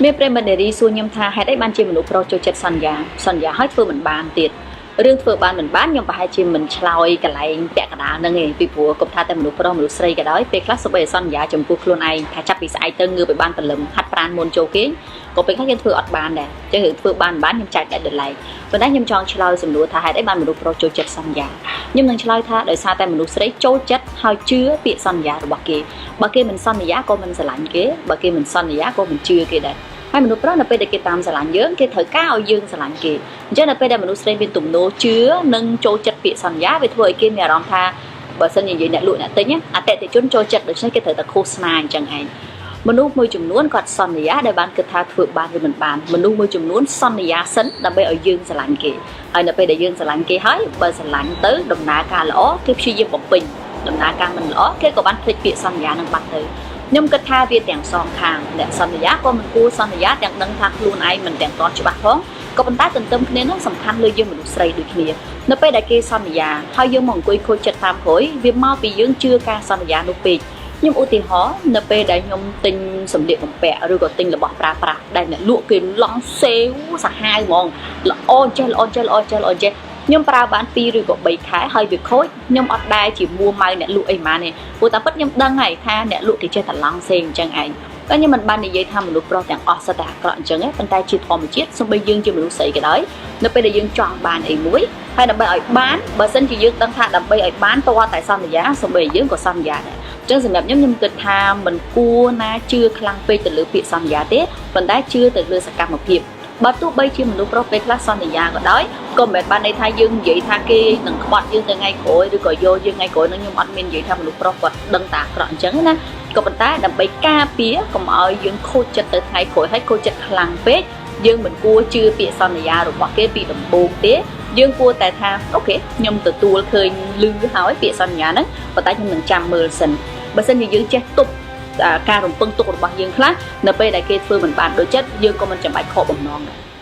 មានប្រិមត្តនារីសួរខ្ញុំថាហេតុអីបានជាមនុស្សប្រុសចូលចិត្តសន្យាហើយធ្វើមិនបានទៀតរឿងធ្វើបានមិនបានខ្ញុំប្រហែលជាមិនឆ្លើយកន្លែងពាក់កណ្ដាលហ្នឹងឯងពីព្រោះកុំថាតែមនុស្សប្រុសមនុស្សស្រីក៏ដោយពេលខ្លះសូម្បីតែសន្យាចំពោះខ្លួនឯងថាចាប់ពីស្អែកទៅងើបឲ្យបានព្រលឹមហាត់ប្រាណមុនចូលគេងក៏ពេលខ្លះយើងធ្វើអត់បានដែរអញ្ចឹងរឿងធ្វើបានខ្ញុំចែកតែដល់ឡែកប៉ុន្តែខ្ញុំចង់ឆ្លើយសំណួរថាហេតុអីបានមនុស្សប្រុសចូលចិត្តសន្យាខ្ញុំនឹងឆ្លើយថាដោយសារតែមនុស្សស្រីចូលចិត្តហើយជឿពាក្យសន្យារបស់គេបើគេមិនសន្យាក៏មិនស្រឡាញ់គេបើគេមិនសន្យាក៏មិនជឿគេដែរហើយមនុស្សប្រុសនៅពេលដែលគេតាមស្រឡាញ់យើងគេត្រូវការឲ្យយើងស្រឡាញ់គេអញ្ចឹងនៅពេលដែលមនុស្សស្រីមានទំនោរជឿនិងចូលចិត្តពាក្យសន្យាវាធ្វើឲ្យគេមានអារម្មណ៍ថាបើសិនជានិយាយអ្នកលក់អ្នកទិញអតិថិជនចូលចិត្តដូច្នេះគេត្រូវតែឃោសនាអញ្ចឹងឯងមនុស្សមួយចំនួនគាត់សន្យាដែលបានគិតថាធ្វើបានឬមិនបានមនុស្សមួយចំនួនសន្យាសិនដើម្បីឲ្យយើងស្រឡាញ់គេហើយនៅពេលដែលយើងស្រឡាញ់គេហើយបើស្រឡាញ់ទៅដំណើរការល្អគេព្យាយាមបំពេញដំណើរការមិនល្អគេក៏បានភ្លេចពាក្យសន្យានឹងបាត់ទៅខ្ញុំគិតថាវាទាំងសងខាងអ្នកសន្យាក៏មិនគួរសន្យាទាំងដឹងថាខ្លួនឯងមិនទាំងទាន់ច្បាស់ផងក៏ប៉ុន្តែទន្ទឹមគ្នានោះសំខាន់លើយើងមនុស្សស្រីដូចគ្នានៅពេលដែលគេសន្យាហើយយើងមកអង្គុយខូចចិត្តតាមក្រោយវាមកពីយើងជឿការសន្យានោះពេកខ្ញុំឧទាហរណ៍នៅពេលដែលខ្ញុំទិញសម្លៀកបំពាក់ឬក៏ទិញរបស់ប្រើប្រាស់ដែលអ្នកលក់គេឡង់សេវសាហាវហ្មងល្អចេះខ្ញុំប្រើបាន2ឬក៏3ខែហើយវាខូចខ្ញុំអត់ដែរជាមួម៉ៅអ្នកលក់អីហ្មងទេព្រោះតែពិតខ្ញុំដឹងហើយថាអ្នកលក់គេចេះតែឡង់សេអញ្ចឹងឯងតែខ្ញុំមិនបាននិយាយថាមនុស្សប្រុសទាំងអស់សិតតែអាក្រក់អញ្ចឹងទេប៉ុន្តែជាធម្មជាតិសូម្បីយើងជាមនុស្សស្រីក៏ដោយនៅពេលដែលយើងចង់បានអីមួយហើយដើម្បីឲ្យបានបើសិនជាយើងដឹងថាដើម្បីឲ្យបានតើតែសន្យាសូម្បីយើងក៏សន្យាដែរអញ្ចឹងសម្រាប់ខ្ញុំគិតថាមិនគួរណាជឿខ្លាំងពេកទៅលើពាក្យសន្យាទេប៉ុន្តែជឿទៅលើសកម្មភាពបើទោះបីជាមនុស្សប្រុសពេលខ្លះសន្យាក៏ដោយក៏មិនបានន័យថាយើងនិយាយថាគេនឹងក្បត់យើងទៅថ្ងៃក្រោយឬក៏យកយើងថ្ងៃក្រោយនឹងខ្ញុំអត់មាននិយាយថាមនុស្សប្រុសគាត់ដឹងតាអាក្រក់អញ្ចឹងណាក៏ប៉ុន្តែដើម្បីការពារកុំឲ្យយើងខូចចិត្តទៅថ្ងៃក្រោយហើយខូចចិត្តខ្លាំងពេកយើងមិនគួរជឿពាក្យសន្យារបស់គេពីដំបូងទេយើងគួរតែថាអូខេខ្ញុំទទួលឃើញឮហើយពាក្យសន្យាហ្នឹងប៉ុន្តែខ្ញុំនឹងចាំមើលសិនបើសិនជាយើងចេះទប់ការរំពឹងទុករបស់យើងខ្លះនៅពេលដែលគេធ្វើមិនបានដូចចិត្តយើងក៏មិនចាំបាច់ខកបំណងដែរ